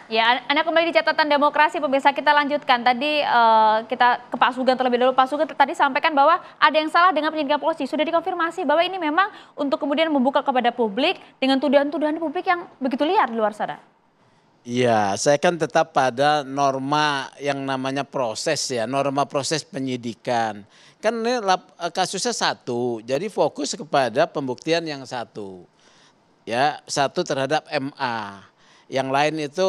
Ya, Anda kembali di catatan demokrasi, pemirsa. Kita lanjutkan. Tadi kita ke Pak Sugeng terlebih dahulu. Pak Sugeng tadi sampaikan bahwa ada yang salah dengan penyidikan polisi. Sudah dikonfirmasi bahwa ini memang untuk kemudian membuka kepada publik dengan tuduhan-tuduhan publik yang begitu liar di luar sana. Iya, saya kan tetap pada norma yang namanya proses ya, norma proses penyidikan. Kan ini kasusnya satu, jadi fokus kepada pembuktian yang satu. Ya, satu terhadap MA. Yang lain itu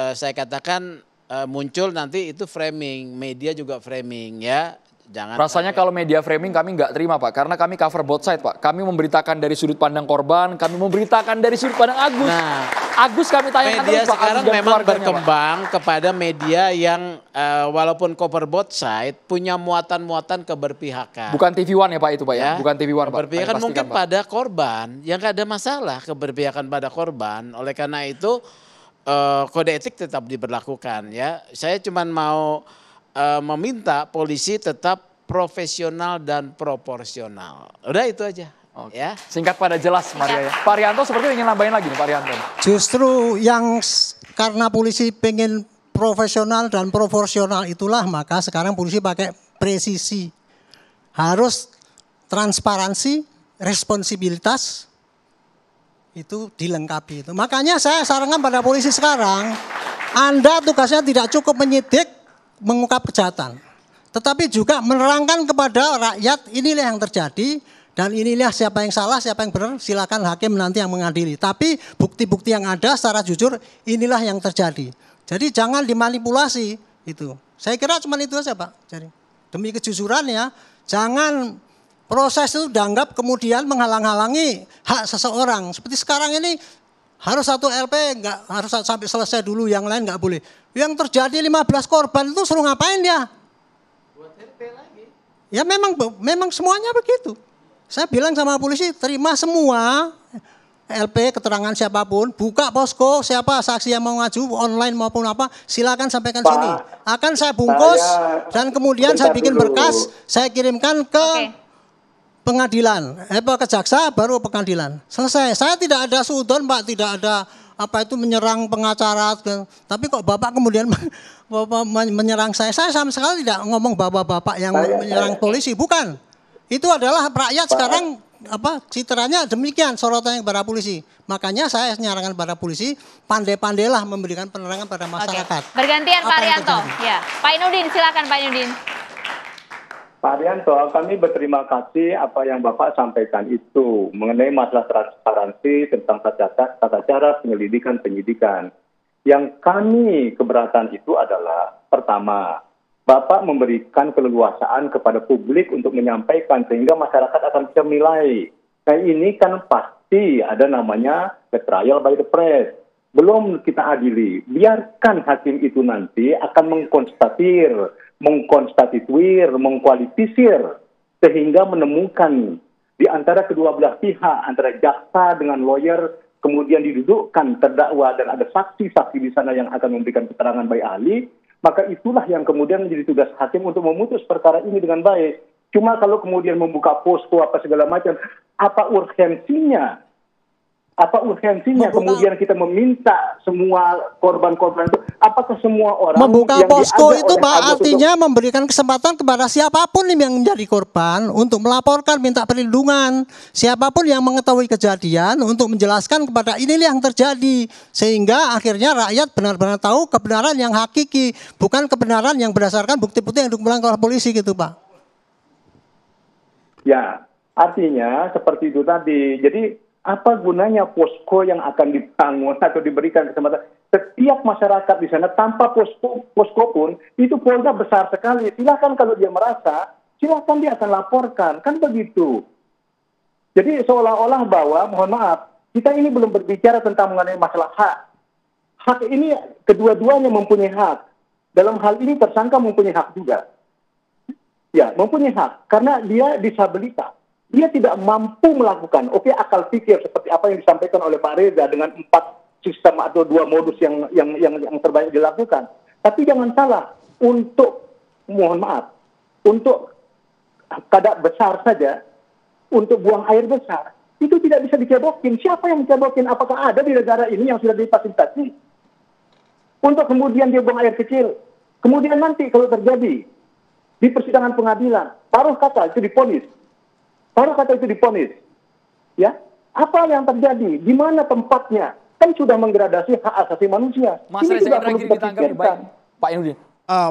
saya katakan muncul nanti itu framing, media juga framing ya. Jangan rasanya kalau media framing kami nggak terima Pak, karena kami cover both side Pak. Kami memberitakan dari sudut pandang korban, kami memberitakan dari sudut pandang Agus. Nah, Agus kami tayangkan media terus Pak. Sekarang memang berkembang Pak, kepada media yang walaupun cover both side punya muatan-muatan keberpihakan. Bukan TV One ya Pak itu Pak ya, bukan TV One Pak. Keberpihakan mungkin Pak pada korban, yang nggak ada masalah keberpihakan pada korban. Oleh karena itu kode etik tetap diberlakukan ya. Saya cuma mau meminta polisi tetap profesional dan proporsional. Udah itu aja. Oke. Ya. Singkat pada jelas Maria ya. Pak Rianto seperti ingin nambahin lagi nih Pak Rianto. Justru yang karena polisi pengen profesional dan proporsional itulah maka sekarang polisi pakai presisi. Harus transparansi, responsibilitas itu dilengkapi itu. Makanya saya sarankan pada polisi sekarang, Anda tugasnya tidak cukup menyidik mengungkap kejahatan, tetapi juga menerangkan kepada rakyat inilah yang terjadi dan inilah siapa yang salah, siapa yang benar, silakan hakim nanti yang mengadili. Tapi bukti-bukti yang ada secara jujur inilah yang terjadi. Jadi jangan dimanipulasi itu. Saya kira cuma itu saja Pak. Jadi demi kejujuran ya, jangan proses itu dianggap kemudian menghalang-halangi hak seseorang. Seperti sekarang ini harus satu LP, nggak harus sampai selesai dulu, yang lain nggak boleh. Yang terjadi 15 korban itu suruh ngapain dia? Buat LP lagi. Ya memang semuanya begitu. Saya bilang sama polisi, terima semua LP keterangan siapapun, buka posko siapa saksi yang mau ngaju online maupun apa, silakan sampaikan Pak, sini. Akan saya bungkus dan kemudian saya bikin berkas, saya kirimkan ke pengadilan, ke jaksa baru pengadilan. Selesai. Saya tidak ada suudon Pak, tidak ada apa itu menyerang pengacara. Tapi kok Bapak kemudian menyerang saya. Saya sama sekali tidak ngomong bapak-bapak yang menyerang polisi, bukan. Itu adalah rakyat sekarang citranya demikian sorotannya kepada polisi. Makanya saya nyarankan pada polisi pandai-pandailah memberikan penerangan pada masyarakat. Oke. Bergantian Pak Rianto. Ya, Pak Inudin silakan Pak Inudin. Pak Rianto, kami berterima kasih apa yang Bapak sampaikan itu mengenai masalah transparansi tentang tata cara penyelidikan. Yang kami keberatan itu adalah pertama, Bapak memberikan keleluasaan kepada publik untuk menyampaikan sehingga masyarakat akan bisa menilai. Kayak ini kan pasti ada namanya the trial by the press. Belum kita adili, biarkan hakim itu nanti akan mengkonstituir, mengkualifikasir sehingga menemukan di antara kedua belah pihak, antara jaksa dengan lawyer, kemudian didudukkan terdakwa dan ada saksi-saksi di sana yang akan memberikan keterangan baik ahli, maka itulah yang kemudian menjadi tugas hakim untuk memutus perkara ini dengan baik. Cuma kalau kemudian membuka posko apa segala macam, apa urgensinya? Apa urgensinya kemudian kita meminta semua korban-korban itu, apakah semua orang membuka yang posko itu Pak artinya memberikan kesempatan kepada siapapun yang menjadi korban untuk melaporkan, minta perlindungan, siapapun yang mengetahui kejadian untuk menjelaskan kepada inilah yang terjadi, sehingga akhirnya rakyat benar-benar tahu kebenaran yang hakiki, bukan kebenaran yang berdasarkan bukti-bukti yang dikumpulkan oleh polisi gitu Pak. Ya, artinya seperti itu tadi. Jadi apa gunanya posko yang akan dibangun atau diberikan kesempatan? Setiap masyarakat di sana tanpa posko pun itu polda besar sekali. Silakan kalau dia merasa, silakan dia akan laporkan, kan begitu. Jadi seolah-olah bahwa, mohon maaf, kita ini belum berbicara tentang mengenai masalah hak. Hak ini kedua-duanya mempunyai hak. Dalam hal ini tersangka mempunyai hak juga. Ya, mempunyai hak karena dia disabilitas. Dia tidak mampu melakukan, akal pikir seperti apa yang disampaikan oleh Pak Reza dengan 4 sistem atau 2 modus yang terbanyak dilakukan. Tapi jangan salah, mohon maaf, untuk kadar besar saja, untuk buang air besar, itu tidak bisa dicebokin. Siapa yang mencebokin? Apakah ada di negara ini yang sudah difasilitasi? untuk kemudian dia buang air kecil. Kemudian nanti kalau terjadi di persidangan pengadilan, taruh kata itu diponis. Taruh kata itu diponis. Ya, apa yang terjadi? Di mana tempatnya? Kan sudah mengradasi hak asasi manusia. Mas Ini Reza juga perlu terakhir kita ditanggapi, pikirkan. baik. Pak Inudin.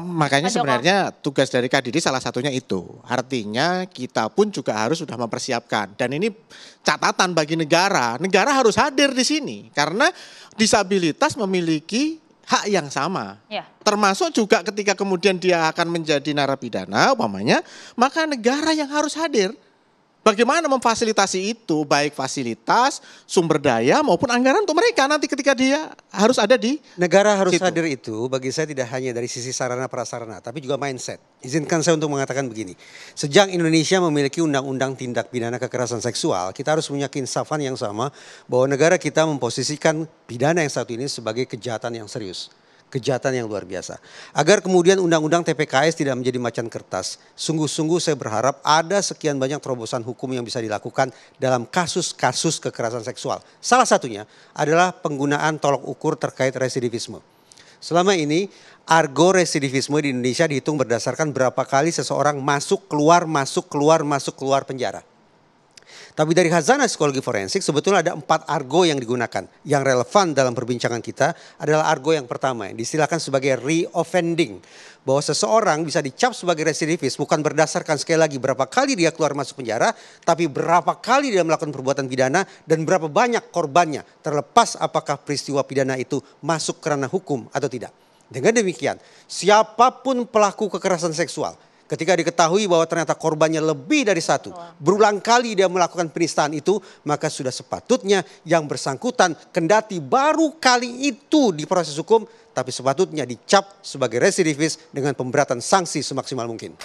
Makanya Pak Joko. sebenarnya tugas dari Kadidi salah satunya itu. Artinya kita pun juga harus sudah mempersiapkan. Dan ini catatan bagi negara. Negara harus hadir di sini. Karena disabilitas memiliki hak yang sama. Ya. Termasuk juga ketika kemudian dia akan menjadi narapidana umpamanya, maka negara yang harus hadir. Bagaimana memfasilitasi itu, baik fasilitas, sumber daya maupun anggaran untuk mereka nanti ketika dia harus ada di Negara harus situ. hadir itu bagi saya tidak hanya dari sisi sarana prasarana tapi juga mindset. Izinkan saya untuk mengatakan begini. Sejak Indonesia memiliki undang-undang tindak pidana kekerasan seksual, kita harus punya keinsafan yang sama bahwa negara kita memposisikan pidana yang satu ini sebagai kejahatan yang serius. Kejahatan yang luar biasa. Agar kemudian undang-undang TPKS tidak menjadi macan kertas. Sungguh-sungguh saya berharap ada sekian banyak terobosan hukum yang bisa dilakukan dalam kasus-kasus kekerasan seksual. Salah satunya adalah penggunaan tolok ukur terkait residivisme. Selama ini argo residivisme di Indonesia dihitung berdasarkan berapa kali seseorang masuk keluar penjara. Tapi dari Khazanah Psikologi Forensik sebetulnya ada 4 argo yang digunakan. Yang relevan dalam perbincangan kita adalah argo yang pertama yang diistilahkan sebagai re-offending. Bahwa seseorang bisa dicap sebagai residivis bukan berdasarkan sekali lagi berapa kali dia keluar masuk penjara. Tapi berapa kali dia melakukan perbuatan pidana dan berapa banyak korbannya. Terlepas apakah peristiwa pidana itu masuk ke ranah hukum atau tidak. Dengan demikian siapapun pelaku kekerasan seksual, ketika diketahui bahwa ternyata korbannya lebih dari satu, berulang kali dia melakukan penistaan itu, maka sudah sepatutnya yang bersangkutan kendati baru kali itu di proses hukum, tapi sepatutnya dicap sebagai residivis dengan pemberatan sanksi semaksimal mungkin.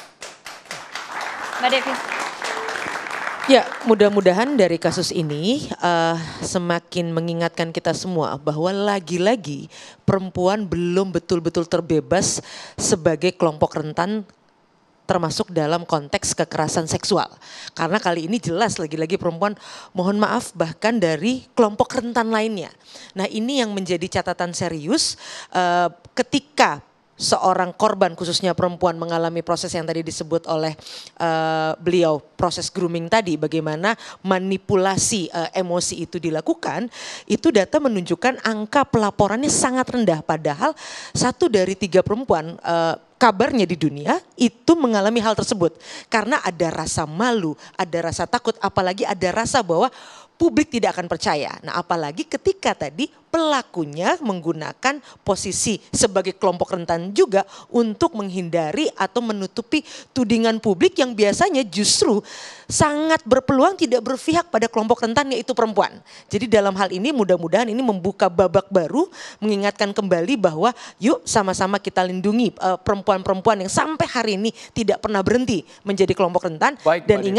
Mbak Devi. Ya, mudah-mudahan dari kasus ini semakin mengingatkan kita semua bahwa lagi-lagi perempuan belum betul-betul terbebas sebagai kelompok rentan termasuk dalam konteks kekerasan seksual. Karena kali ini jelas lagi-lagi perempuan mohon maaf bahkan dari kelompok rentan lainnya. Nah ini yang menjadi catatan serius ketika seorang korban khususnya perempuan mengalami proses yang tadi disebut oleh beliau, proses grooming tadi, bagaimana manipulasi emosi itu dilakukan, itu data menunjukkan angka pelaporannya sangat rendah. Padahal 1 dari 3 perempuan kabarnya di dunia itu mengalami hal tersebut. Karena ada rasa malu, ada rasa takut, apalagi ada rasa bahwa publik tidak akan percaya. Nah apalagi ketika tadi pelakunya menggunakan posisi sebagai kelompok rentan juga untuk menghindari atau menutupi tudingan publik yang biasanya justru sangat berpeluang tidak berpihak pada kelompok rentan yaitu perempuan. Jadi dalam hal ini mudah-mudahan ini membuka babak baru, mengingatkan kembali bahwa yuk sama-sama kita lindungi perempuan-perempuan yang sampai hari ini tidak pernah berhenti menjadi kelompok rentan. Baik, dan Mbak ingat